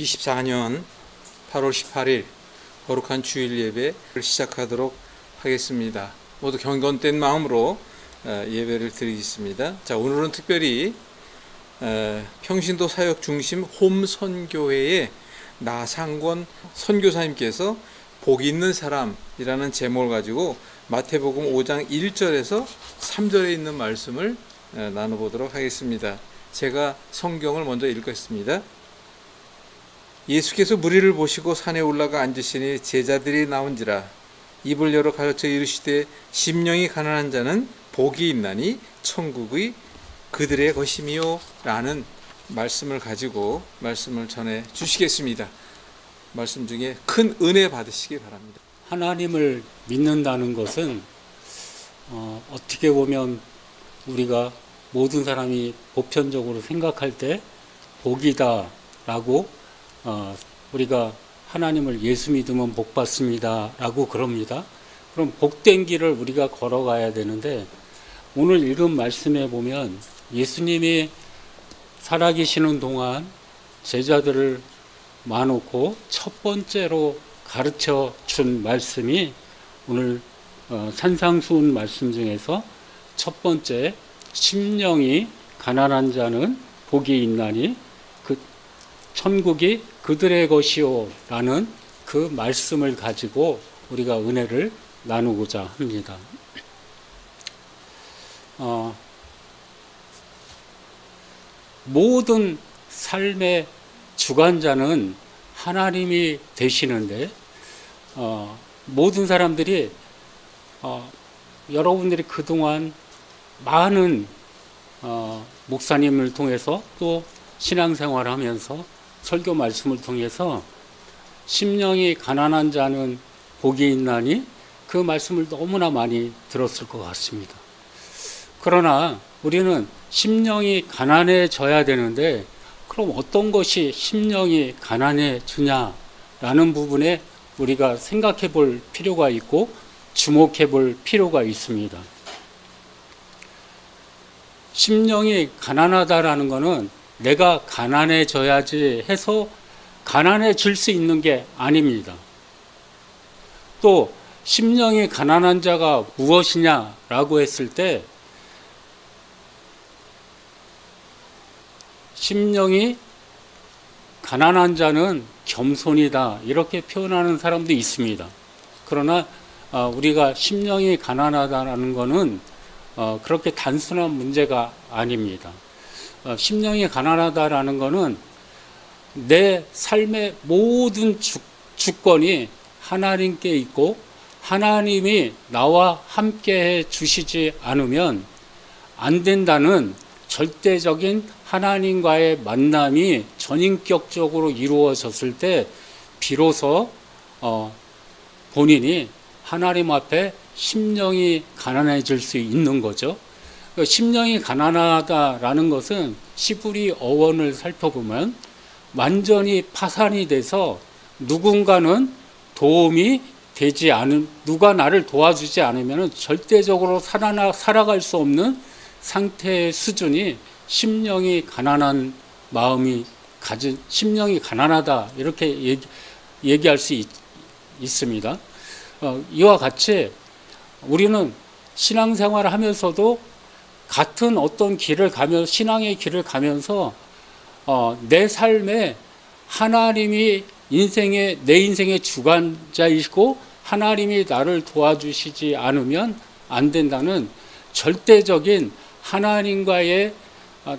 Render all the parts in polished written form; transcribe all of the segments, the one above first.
2024년 8월 18일 거룩한 주일 예배를 시작하도록 하겠습니다. 모두 경건된 마음으로 예배를 드리겠습니다. 자, 오늘은 특별히 평신도 사역 중심 홈 선교회의 나상권 선교사님께서 복 있는 사람이라는 제목을 가지고 마태복음 5장 1절에서 3절에 있는 말씀을 나눠보도록 하겠습니다. 제가 성경을 먼저 읽겠습니다. 예수께서 무리를 보시고 산에 올라가 앉으시니 제자들이 나온지라. 입을 열어 가르쳐 이르시되 심령이 가난한 자는 복이 있나니 천국의 그들의 것이미요 라는 말씀을 가지고 말씀을 전해 주시겠습니다. 말씀 중에 큰 은혜 받으시기 바랍니다. 하나님을 믿는다는 것은 어떻게 보면 우리가 모든 사람이 보편적으로 생각할 때 복이다 라고 우리가 하나님을 예수 믿으면 복 받습니다 라고 그럽니다. 그럼 복된 길을 우리가 걸어가야 되는데, 오늘 읽은 말씀에 보면 예수님이 살아계시는 동안 제자들을 모아놓고 첫 번째로 가르쳐 준 말씀이 오늘 산상수훈 말씀 중에서 첫 번째, 심령이 가난한 자는 복이 있나니 그 천국이 그들의 것이요 라는 그 말씀을 가지고 우리가 은혜를 나누고자 합니다. 모든 삶의 주관자는 하나님이 되시는데, 모든 사람들이 여러분들이 그동안 많은 목사님을 통해서 또 신앙생활을 하면서 설교 말씀을 통해서 심령이 가난한 자는 복이 있나니 그 말씀을 너무나 많이 들었을 것 같습니다. 그러나 우리는 심령이 가난해져야 되는데, 그럼 어떤 것이 심령이 가난해지냐라는 부분에 우리가 생각해 볼 필요가 있고 주목해 볼 필요가 있습니다. 심령이 가난하다라는 것은 내가 가난해져야지 해서 가난해질 수 있는 게 아닙니다. 또 심령이 가난한 자가 무엇이냐라고 했을 때, 심령이 가난한 자는 겸손이다 이렇게 표현하는 사람도 있습니다. 그러나 우리가 심령이 가난하다는 것은 그렇게 단순한 문제가 아닙니다. 심령이 가난하다라는 것은 내 삶의 모든 주권이 하나님께 있고 하나님이 나와 함께 해 주시지 않으면 안 된다는 절대적인 하나님과의 만남이 전인격적으로 이루어졌을 때 비로소 본인이 하나님 앞에 심령이 가난해질 수 있는 거죠. 심령이 가난하다라는 것은 시브리 어원을 살펴보면 완전히 파산이 돼서 누군가는 도움이 되지 않은, 누가 나를 도와주지 않으면 절대적으로 살아갈 수 없는 상태의 수준이 심령이 가난한 마음이 가진, 심령이 가난하다 이렇게 얘기할 수 있습니다. 이와 같이 우리는 신앙생활을 하면서도 같은 어떤 길을 가면서, 신앙의 길을 가면서 내 삶에 하나님이 내 인생의 주관자이시고 하나님이 나를 도와주시지 않으면 안 된다는 절대적인 하나님과의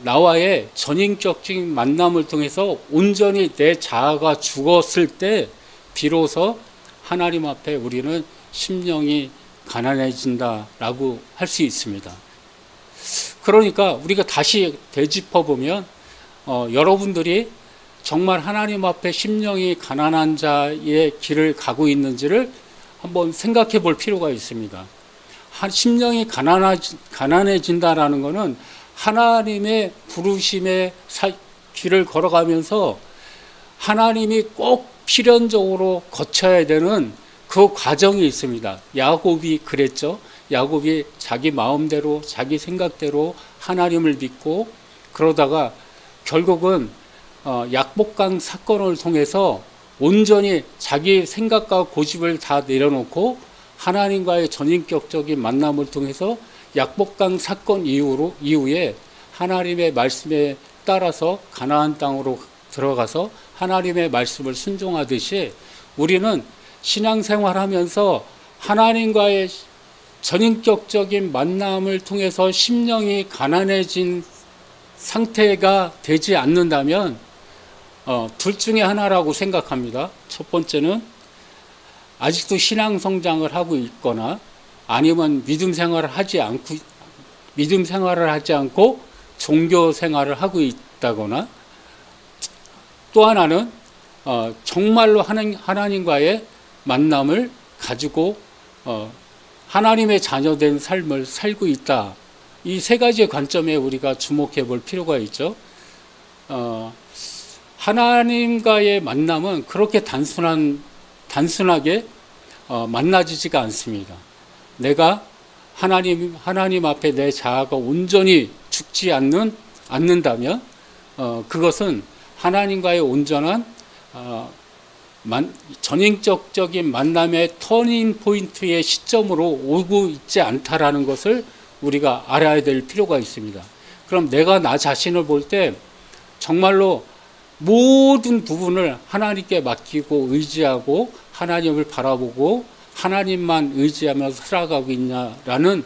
나와의 전인격적인 만남을 통해서 온전히 내 자아가 죽었을 때 비로소 하나님 앞에 우리는 심령이 가난해진다라고 할 수 있습니다. 그러니까 우리가 다시 되짚어 보면 여러분들이 정말 하나님 앞에 심령이 가난한 자의 길을 가고 있는지를 한번 생각해 볼 필요가 있습니다. 심령이 가난해진다라는 것은 하나님의 부르심의 길을 걸어가면서 하나님이 꼭 필연적으로 거쳐야 되는 그 과정이 있습니다. 야곱이 그랬죠. 야곱이 자기 마음대로 자기 생각대로 하나님을 믿고 그러다가 결국은 약복강 사건을 통해서 온전히 자기 생각과 고집을 다 내려놓고 하나님과의 전인격적인 만남을 통해서 약복강 사건 이후에 하나님의 말씀에 따라서 가나안 땅으로 들어가서 하나님의 말씀을 순종하듯이 우리는 신앙생활하면서 하나님과의 전인격적인 만남을 통해서 심령이 가난해진 상태가 되지 않는다면 둘 중에 하나라고 생각합니다. 첫 번째는 아직도 신앙 성장을 하고 있거나 아니면 믿음 생활을 하지 않고 종교 생활을 하고 있다거나, 또 하나는 정말로 하나님과의 만남을 가지고 하나님의 자녀된 삶을 살고 있다. 이 세 가지의 관점에 우리가 주목해 볼 필요가 있죠. 하나님과의 만남은 그렇게 단순하게 만나지지가 않습니다. 내가 하나님 앞에 내 자아가 온전히 죽지 않는다면 그것은 하나님과의 온전한 전인격적인 만남의 터닝 포인트의 시점으로 오고 있지 않다라는 것을 우리가 알아야 될 필요가 있습니다. 그럼 내가 나 자신을 볼 때 정말로 모든 부분을 하나님께 맡기고 의지하고 하나님을 바라보고 하나님만 의지하며 살아가고 있냐라는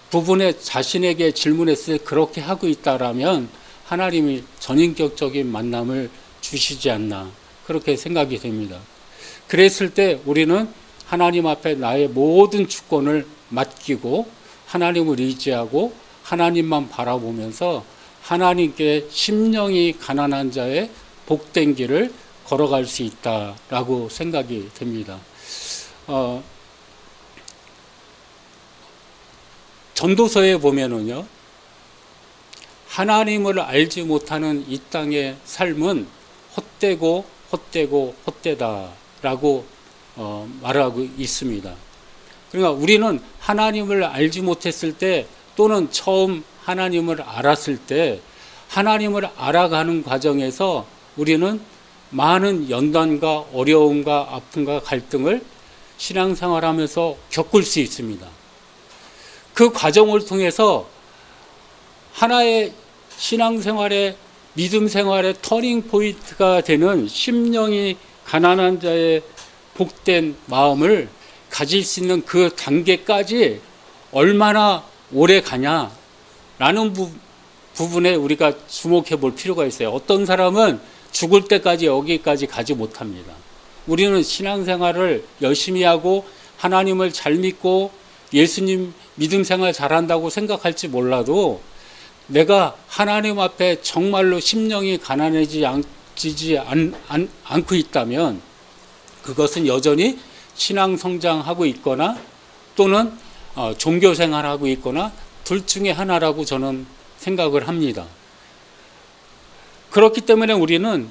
부분에 자신에게 질문했을 때 그렇게 하고 있다라면 하나님이 전인격적인 만남을 주시지 않나, 그렇게 생각이 됩니다. 그랬을 때 우리는 하나님 앞에 나의 모든 주권을 맡기고 하나님을 의지하고 하나님만 바라보면서 하나님께 심령이 가난한 자의 복된 길을 걸어갈 수 있다라고 생각이 됩니다. 전도서에 보면은요, 하나님을 알지 못하는 이 땅의 삶은 헛되다라고 말하고 있습니다. 그러니까 우리는 하나님을 알지 못했을 때, 또는 처음 하나님을 알았을 때 하나님을 알아가는 과정에서 우리는 많은 연단과 어려움과 아픔과 갈등을 신앙생활하면서 겪을 수 있습니다. 그 과정을 통해서 하나의 신앙생활의 믿음 생활의 터닝 포인트가 되는 심령이 가난한 자의 복된 마음을 가질 수 있는 그 단계까지 얼마나 오래 가냐라는 부분에 우리가 주목해 볼 필요가 있어요. 어떤 사람은 죽을 때까지 여기까지 가지 못합니다. 우리는 신앙생활을 열심히 하고 하나님을 잘 믿고 예수님 믿음 생활 잘한다고 생각할지 몰라도 내가 하나님 앞에 정말로 심령이 가난해지지 않고 있다면 그것은 여전히 신앙 성장하고 있거나 또는 종교 생활하고 있거나 둘 중에 하나라고 저는 생각을 합니다. 그렇기 때문에 우리는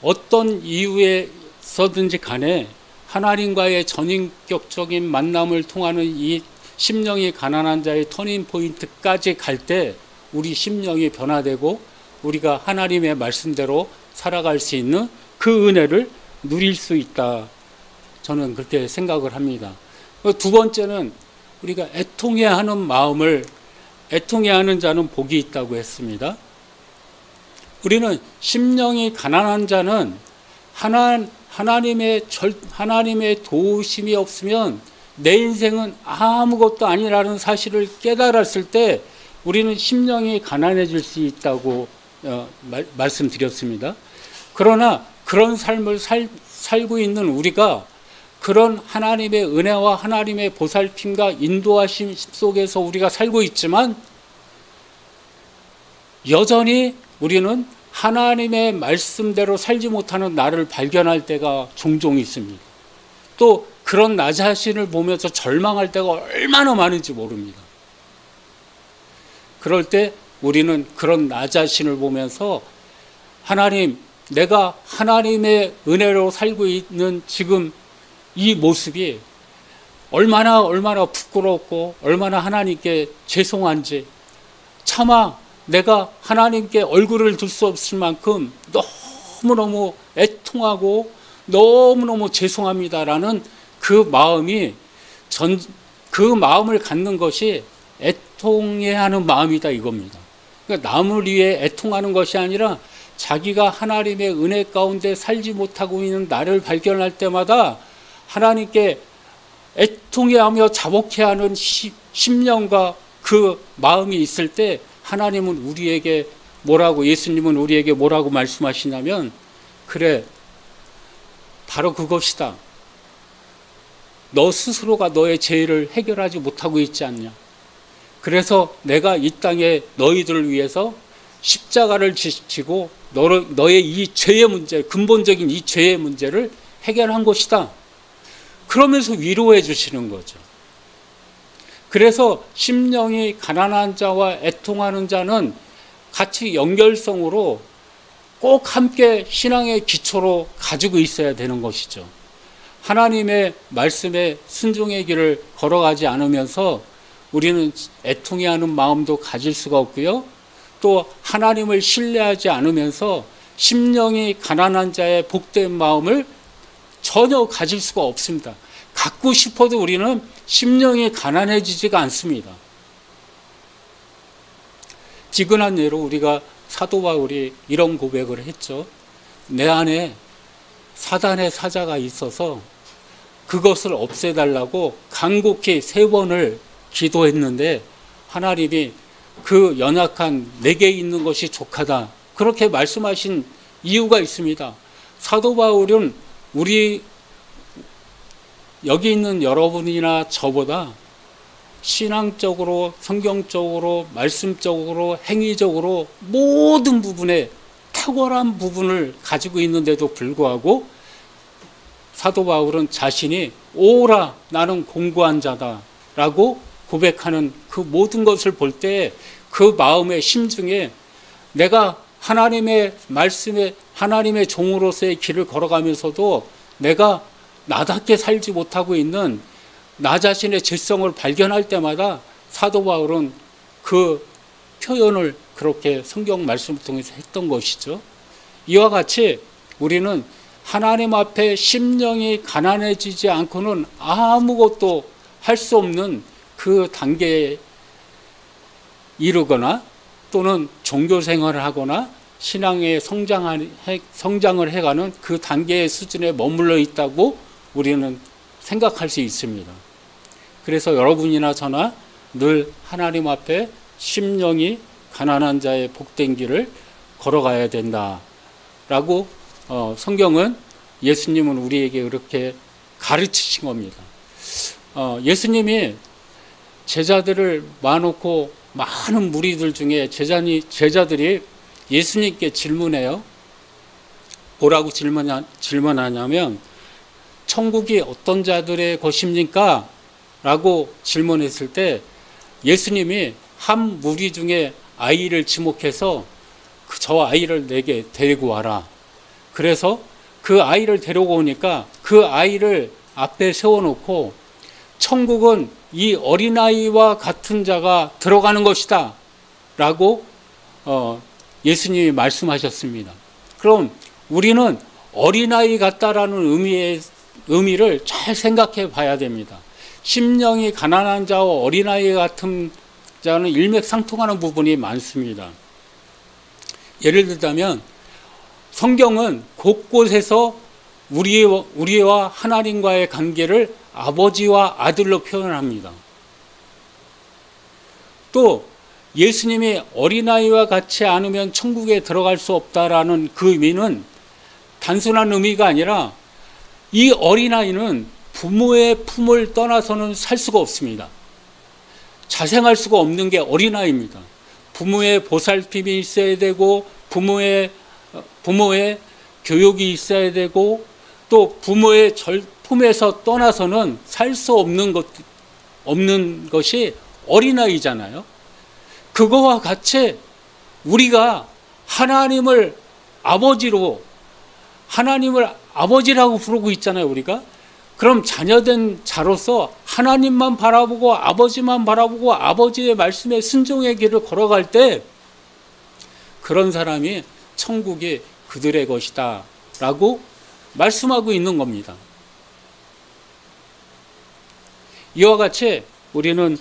어떤 이유에서든지 간에 하나님과의 전인격적인 만남을 통하는 이 심령이 가난한 자의 터닝 포인트까지 갈 때 우리 심령이 변화되고 우리가 하나님의 말씀대로 살아갈 수 있는 그 은혜를 누릴 수 있다. 저는 그렇게 생각을 합니다. 두 번째는 우리가 애통해하는 마음을, 애통해하는 자는 복이 있다고 했습니다. 우리는 심령이 가난한 자는 하나님의 도우심이 없으면 내 인생은 아무것도 아니라는 사실을 깨달았을 때 우리는 심령이 가난해질 수 있다고 말씀드렸습니다. 그러나 그런 삶을 살고 있는 우리가 그런 하나님의 은혜와 하나님의 보살핌과 인도하심 속에서 우리가 살고 있지만 여전히 우리는 하나님의 말씀대로 살지 못하는 나를 발견할 때가 종종 있습니다. 또 그런 나 자신을 보면서 절망할 때가 얼마나 많은지 모릅니다. 그럴 때 우리는 그런 나 자신을 보면서 하나님, 내가 하나님의 은혜로 살고 있는 지금 이 모습이 얼마나 부끄럽고 얼마나 하나님께 죄송한지, 차마 내가 하나님께 얼굴을 들 수 없을 만큼 너무너무 애통하고 너무너무 죄송합니다라는 그 마음이 그 마음을 갖는 것이 애통해야 하는 마음이다 이겁니다. 그러니까 남을 위해 애통하는 것이 아니라 자기가 하나님의 은혜 가운데 살지 못하고 있는 나를 발견할 때마다 하나님께 애통해하며 자복해하는 심령과 그 마음이 있을 때 하나님은 우리에게 뭐라고, 예수님은 우리에게 뭐라고 말씀하시냐면, 그래, 바로 그것이다. 너 스스로가 너의 죄를 해결하지 못하고 있지 않냐. 그래서 내가 이 땅에 너희들을 위해서 십자가를 지고 너의 이 죄의 문제, 근본적인 이 죄의 문제를 해결한 것이다. 그러면서 위로해 주시는 거죠. 그래서 심령이 가난한 자와 애통하는 자는 같이 연결성으로 꼭 함께 신앙의 기초로 가지고 있어야 되는 것이죠. 하나님의 말씀에 순종의 길을 걸어가지 않으면서 우리는 애통해하는 마음도 가질 수가 없고요. 또 하나님을 신뢰하지 않으면서 심령이 가난한 자의 복된 마음을 전혀 가질 수가 없습니다. 갖고 싶어도 우리는 심령이 가난해지지가 않습니다. 지근한 예로 우리가 사도 바울이 이런 고백을 했죠. 내 안에 사단의 사자가 있어서 그것을 없애달라고 간곡히 3번을 기도했는데 하나님이 그 연약한 내게 있는 것이 족하다, 그렇게 말씀하신 이유가 있습니다. 사도 바울은 여기 있는 여러분이나 저보다 신앙적으로, 성경적으로, 말씀적으로, 행위적으로 모든 부분에 탁월한 부분을 가지고 있는데도 불구하고 사도 바울은 자신이 오라 나는 공고한 자다 라고 고백하는 그 모든 것을 볼 때 그 마음의 심중에 내가 하나님의 말씀에 하나님의 종으로서의 길을 걸어가면서도 내가 나답게 살지 못하고 있는 나 자신의 죄성을 발견할 때마다 사도 바울은 그 표현을 그렇게 성경 말씀을 통해서 했던 것이죠. 이와 같이 우리는 하나님 앞에 심령이 가난해지지 않고는 아무것도 할 수 없는 그 단계에 이르거나 또는 종교 생활을 하거나 신앙의 성장을 해가는 그 단계의 수준에 머물러 있다고 우리는 생각할 수 있습니다. 그래서 여러분이나 저나 늘 하나님 앞에 심령이 가난한 자의 복된 길을 걸어가야 된다라고 성경은, 예수님은 우리에게 그렇게 가르치신 겁니다. 예수님이 제자들을 많고 많은 무리들 중에 제자들이 예수님께 질문해요. 뭐라고 질문하냐면 천국이 어떤 자들의 것입니까? 라고 질문했을 때 예수님이 한 무리 중에 아이를 지목해서 저 아이를 내게 데리고 와라. 그래서 그 아이를 데리고 오니까 그 아이를 앞에 세워놓고 천국은 이 어린아이와 같은 자가 들어가는 것이다 라고 예수님이 말씀하셨습니다. 그럼 우리는 어린아이 같다라는 의미를 잘 생각해 봐야 됩니다. 심령이 가난한 자와 어린아이 같은 자는 일맥상통하는 부분이 많습니다. 예를 들자면 성경은 곳곳에서 우리와 하나님과의 관계를 아버지와 아들로 표현합니다. 또 예수님이 어린아이와 같이 않으면 천국에 들어갈 수 없다라는 그 의미는 단순한 의미가 아니라 이 어린아이는 부모의 품을 떠나서는 살 수가 없습니다. 자생할 수가 없는 게 어린아이입니다. 부모의 보살핌이 있어야 되고 부모의 교육이 있어야 되고 또 부모의 품에서 떠나서는 살 수 없는 것이 어린아이잖아요. 그거와 같이 우리가 하나님을 아버지라고 부르고 있잖아요, 우리가. 그럼 자녀된 자로서 하나님만 바라보고 아버지만 바라보고 아버지의 말씀에 순종의 길을 걸어갈 때 그런 사람이 천국이 그들의 것이다 라고 말씀하고 있는 겁니다. 이와 같이 우리는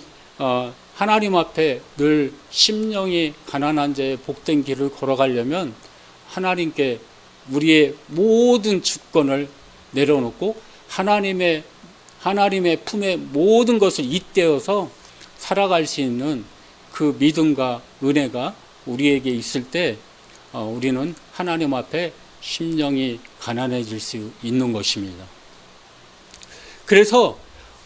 하나님 앞에 늘 심령이 가난한 자의 복된 길을 걸어가려면 하나님께 우리의 모든 주권을 내려놓고 하나님의 품에 모든 것을 잇대어서 살아갈 수 있는 그 믿음과 은혜가 우리에게 있을 때 우리는 하나님 앞에 심령이 가난해질 수 있는 것입니다. 그래서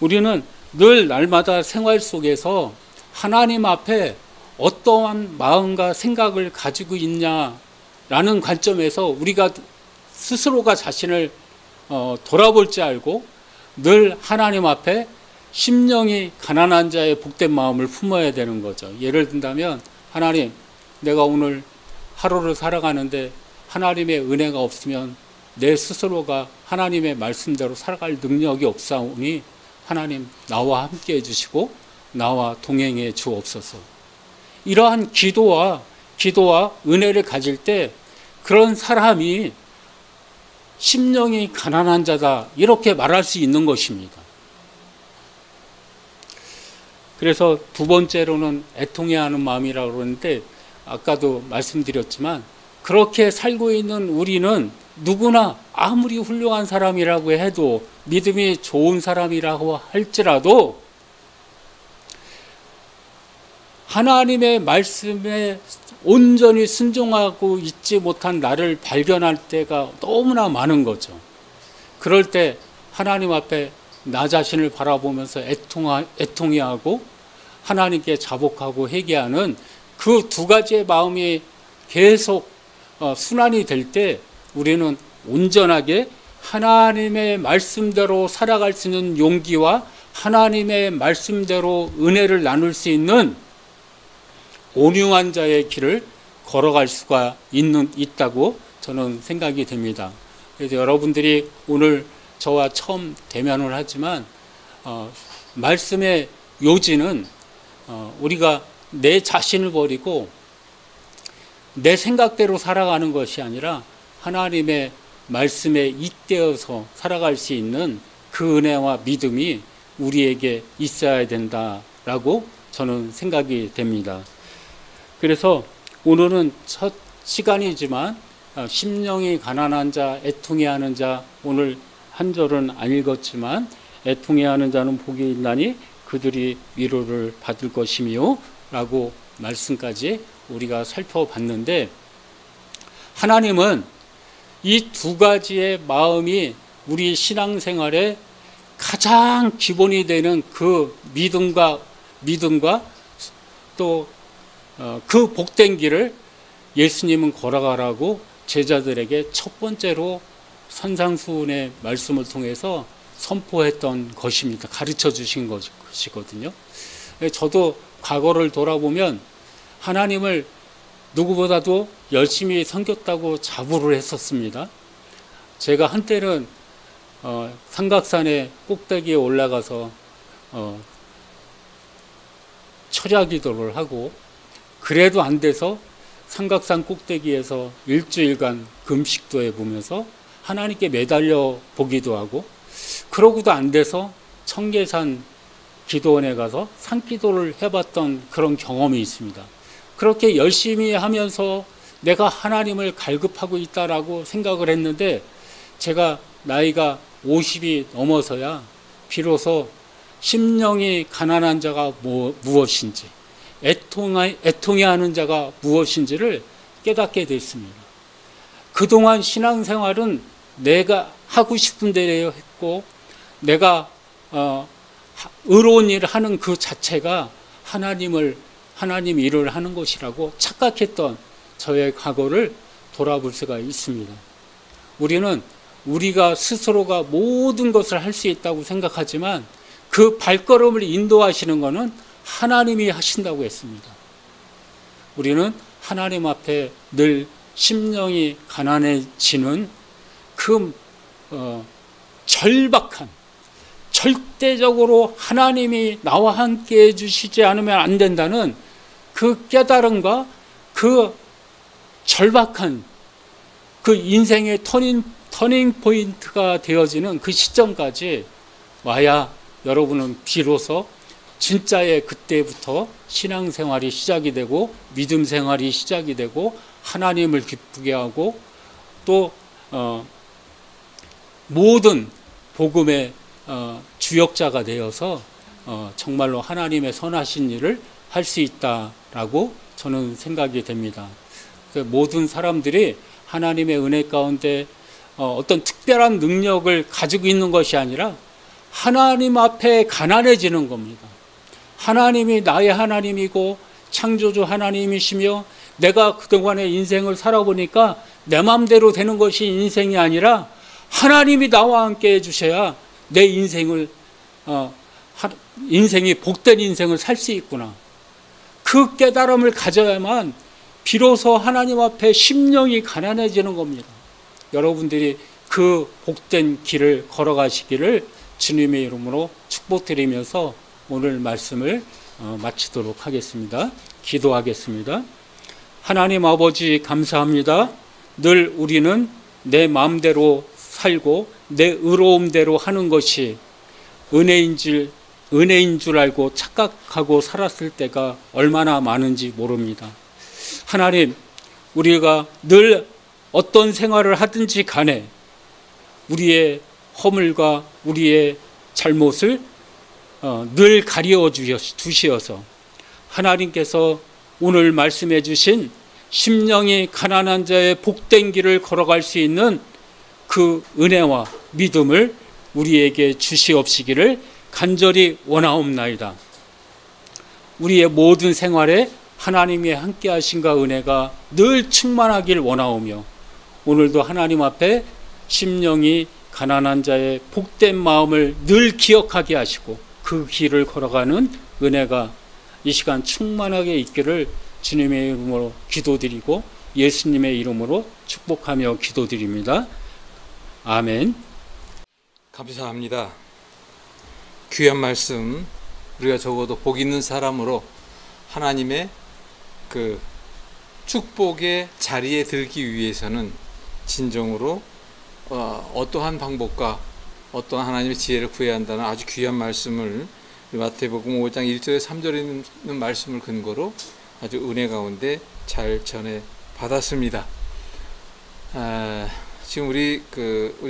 우리는 늘 날마다 생활 속에서 하나님 앞에 어떠한 마음과 생각을 가지고 있냐라는 관점에서 우리가 스스로가 자신을 돌아볼 줄 알고 늘 하나님 앞에 심령이 가난한 자의 복된 마음을 품어야 되는 거죠. 예를 든다면 하나님, 내가 오늘 하루를 살아가는데 하나님의 은혜가 없으면 내 스스로가 하나님의 말씀대로 살아갈 능력이 없사오니 하나님 나와 함께 해주시고 나와 동행해 주옵소서. 이러한 기도와 은혜를 가질 때 그런 사람이 심령이 가난한 자다 이렇게 말할 수 있는 것입니다. 그래서 두 번째로는 애통해야 하는 마음이라고 그러는데 아까도 말씀드렸지만 그렇게 살고 있는 우리는 누구나 아무리 훌륭한 사람이라고 해도 믿음이 좋은 사람이라고 할지라도 하나님의 말씀에 온전히 순종하고 있지 못한 나를 발견할 때가 너무나 많은 거죠. 그럴 때 하나님 앞에 나 자신을 바라보면서 애통해하고 하나님께 자복하고 회개하는 그 두 가지의 마음이 계속 순환이 될 때 우리는 온전하게 하나님의 말씀대로 살아갈 수 있는 용기와 하나님의 말씀대로 은혜를 나눌 수 있는 온유한 자의 길을 걸어갈 수가 있다고 저는 생각이 됩니다. 그래서 여러분들이 오늘 저와 처음 대면을 하지만 말씀의 요지는 우리가 내 자신을 버리고 내 생각대로 살아가는 것이 아니라 하나님의 말씀에 잇대어서 살아갈 수 있는 그 은혜와 믿음이 우리에게 있어야 된다라고 저는 생각이 됩니다. 그래서 오늘은 첫 시간이지만 심령이 가난한 자, 애통해하는 자, 오늘 한 절은 안 읽었지만 애통해하는 자는 복이 있나니 그들이 위로를 받을 것이며 라고 말씀까지 우리가 살펴봤는데 하나님은 이 두 가지의 마음이 우리 신앙생활의 가장 기본이 되는 그 믿음과 또 그 복된 길을 예수님은 걸어가라고 제자들에게 첫 번째로 산상수훈의 말씀을 통해서 선포했던 것입니다. 가르쳐 주신 것이거든요. 저도 과거를 돌아보면 하나님을 누구보다도 열심히 섬겼다고 자부를 했었습니다. 제가 한때는 삼각산의 꼭대기에 올라가서 철야기도를 하고 그래도 안 돼서 삼각산 꼭대기에서 일주일간 금식도 해보면서 하나님께 매달려 보기도 하고 그러고도 안 돼서 청계산 기도원에 가서 산기도를 해봤던 그런 경험이 있습니다. 그렇게 열심히 하면서 내가 하나님을 갈급하고 있다라고 생각을 했는데 제가 나이가 50이 넘어서야 비로소 심령이 가난한 자가 무엇인지 애통해하는 자가 무엇인지를 깨닫게 됐습니다. 그동안 신앙생활은 내가 하고 싶은 대로 했고 내가 의로운 일을 하는 그 자체가 하나님 일을 하는 것이라고 착각했던 저의 과거를 돌아볼 수가 있습니다. 우리는 우리가 스스로가 모든 것을 할 수 있다고 생각하지만 그 발걸음을 인도하시는 것은 하나님이 하신다고 했습니다. 우리는 하나님 앞에 늘 심령이 가난해지는 그 절박한 절대적으로 하나님이 나와 함께 해주시지 않으면 안 된다는 그 깨달음과 그 절박한 그 인생의 터닝 포인트가 되어지는 그 시점까지 와야 여러분은 비로소 진짜의 그때부터 신앙생활이 시작이 되고 믿음 생활이 시작이 되고 하나님을 기쁘게 하고 또 모든 복음의 주역자가 되어서 정말로 하나님의 선하신 일을 할 수 있다라고 저는 생각이 됩니다. 모든 사람들이 하나님의 은혜 가운데 어떤 특별한 능력을 가지고 있는 것이 아니라 하나님 앞에 가난해지는 겁니다. 하나님이 나의 하나님이고 창조주 하나님이시며 내가 그동안의 인생을 살아보니까 내 마음대로 되는 것이 인생이 아니라 하나님이 나와 함께 해주셔야 내 인생이 복된 인생을 살 수 있구나. 그 깨달음을 가져야만 비로소 하나님 앞에 심령이 가난해지는 겁니다. 여러분들이 그 복된 길을 걸어가시기를 주님의 이름으로 축복드리면서 오늘 말씀을 마치도록 하겠습니다. 기도하겠습니다. 하나님 아버지 감사합니다. 늘 우리는 내 마음대로 살고 내 의로움대로 하는 것이 은혜인 줄 알고 착각하고 살았을 때가 얼마나 많은지 모릅니다. 하나님, 우리가 늘 어떤 생활을 하든지 간에 우리의 허물과 우리의 잘못을 늘 가리워 주시어서 하나님께서 오늘 말씀해 주신 심령이 가난한 자의 복된 길을 걸어갈 수 있는 그 은혜와 믿음을 우리에게 주시옵시기를 간절히 원하옵나이다. 우리의 모든 생활에 하나님의 함께 하심과 은혜가 늘 충만하길 원하오며 오늘도 하나님 앞에 심령이 가난한 자의 복된 마음을 늘 기억하게 하시고 그 길을 걸어가는 은혜가 이 시간 충만하게 있기를 주님의 이름으로 기도드리고 예수님의 이름으로 축복하며 기도드립니다. 아멘. 감사합니다. 귀한 말씀, 우리가 적어도 복 있는 사람으로 하나님의 그 축복의 자리에 들기 위해서는 진정으로 어떠한 방법과 어떠한 하나님의 지혜를 구해야 한다는 아주 귀한 말씀을 마태복음 5장 1절에 3절에 있는 말씀을 근거로 아주 은혜 가운데 잘 전해 받았습니다. 지금 우리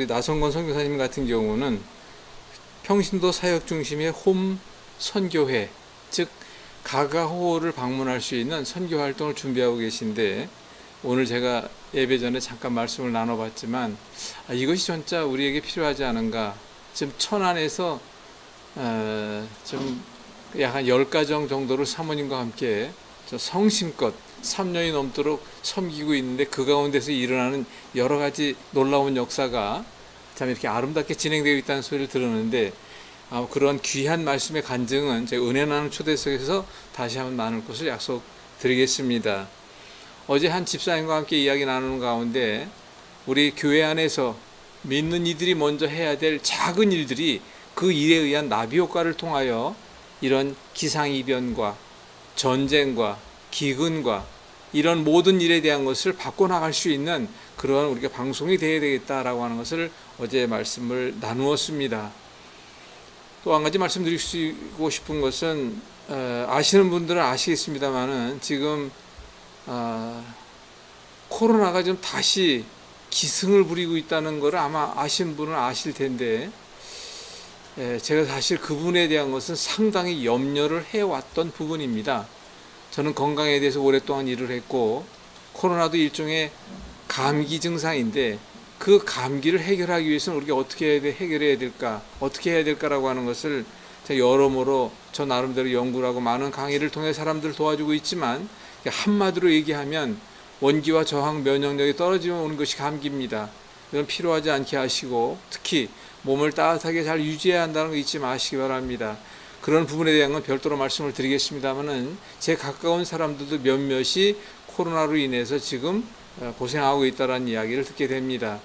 나성건 선교사님 같은 경우는 평신도 사역 중심의 홈 선교회, 즉 가가호를 방문할 수 있는 선교 활동을 준비하고 계신데 오늘 제가 예배 전에 잠깐 말씀을 나눠봤지만 이것이 진짜 우리에게 필요하지 않은가. 지금 천안에서 좀 약 한 10가정 정도를 사모님과 함께 성심껏 3년이 넘도록 섬기고 있는데 그 가운데서 일어나는 여러 가지 놀라운 역사가 참 이렇게 아름답게 진행되고 있다는 소리를 들었는데 그런 귀한 말씀의 간증은 제가 은혜 나누는 초대석에서 다시 한번 나눌 것을 약속드리겠습니다. 어제 한 집사님과 함께 이야기 나누는 가운데 우리 교회 안에서 믿는 이들이 먼저 해야 될 작은 일들이 그 일에 의한 나비 효과를 통하여 이런 기상이변과 전쟁과 기근과 이런 모든 일에 대한 것을 바꿔나갈 수 있는 그런 우리가 방송이 되어야 되겠다라고 하는 것을 어제 말씀을 나누었습니다. 또 한 가지 말씀드리고 싶은 것은 아시는 분들은 아시겠습니다만은 지금 코로나가 좀 다시 기승을 부리고 있다는 것을 아마 아시는 분은 아실 텐데 제가 사실 그 부분에 대한 것은 상당히 염려를 해왔던 부분입니다. 저는 건강에 대해서 오랫동안 일을 했고 코로나도 일종의 감기 증상인데 그 감기를 해결하기 위해서는 우리가 어떻게 해결해야 될까, 어떻게 해야 될까라고 하는 것을 제가 여러모로 저 나름대로 연구를 하고 많은 강의를 통해 사람들을 도와주고 있지만 한마디로 얘기하면 원기와 저항 면역력이 떨어지면 오는 것이 감기입니다. 이건 필요하지 않게 하시고 특히 몸을 따뜻하게 잘 유지해야 한다는 거 잊지 마시기 바랍니다. 그런 부분에 대한 건 별도로 말씀을 드리겠습니다만은 제 가까운 사람들도 몇몇이 코로나로 인해서 지금 고생하고 있다는 이야기를 듣게 됩니다.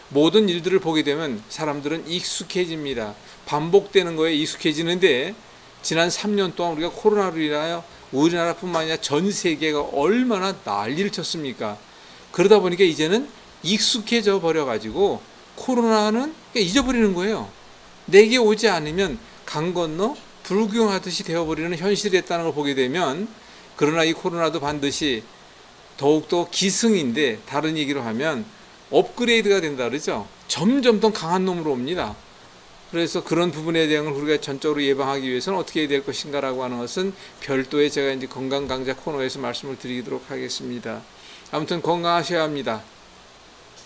모든 일들을 보게 되면 사람들은 익숙해집니다. 반복되는 거에 익숙해지는데 지난 3년 동안 우리가 코로나로 인하여 우리나라뿐만 아니라 전 세계가 얼마나 난리를 쳤습니까? 그러다 보니까 이제는 익숙해져 버려가지고 코로나는 잊어버리는 거예요. 내게 오지 않으면 강 건너 불구경하듯이 되어버리는 현실이 됐다는 걸 보게 되면, 그러나 이 코로나도 반드시 더욱더 기승인데, 다른 얘기로 하면 업그레이드가 된다 그러죠. 점점 더 강한 놈으로 옵니다. 그래서 그런 부분에 대한 걸 우리가 전적으로 예방하기 위해서는 어떻게 해야 될 것인가라고 하는 것은 별도의 제가 이제 건강 강좌 코너에서 말씀을 드리도록 하겠습니다. 아무튼 건강하셔야 합니다.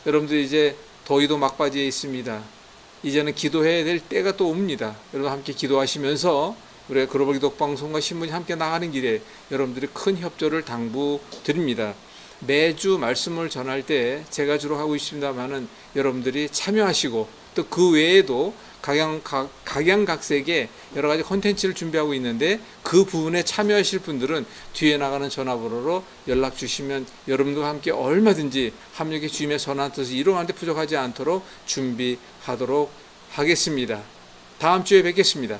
여러분들 이제 더위도 막바지에 있습니다. 이제는 기도해야 될 때가 또 옵니다. 여러분 함께 기도하시면서 우리가 글로벌 기독 방송과 신문이 함께 나가는 길에 여러분들이 큰 협조를 당부드립니다. 매주 말씀을 전할 때 제가 주로 하고 있습니다만은 여러분들이 참여하시고, 또 그 외에도 각양각색의 여러 가지 콘텐츠를 준비하고 있는데, 그 부분에 참여하실 분들은 뒤에 나가는 전화번호로 연락 주시면 여러분들과 함께 얼마든지 합력의 주님의 선한 뜻을 이루는데 부족하지 않도록 준비하도록 하겠습니다. 다음 주에 뵙겠습니다.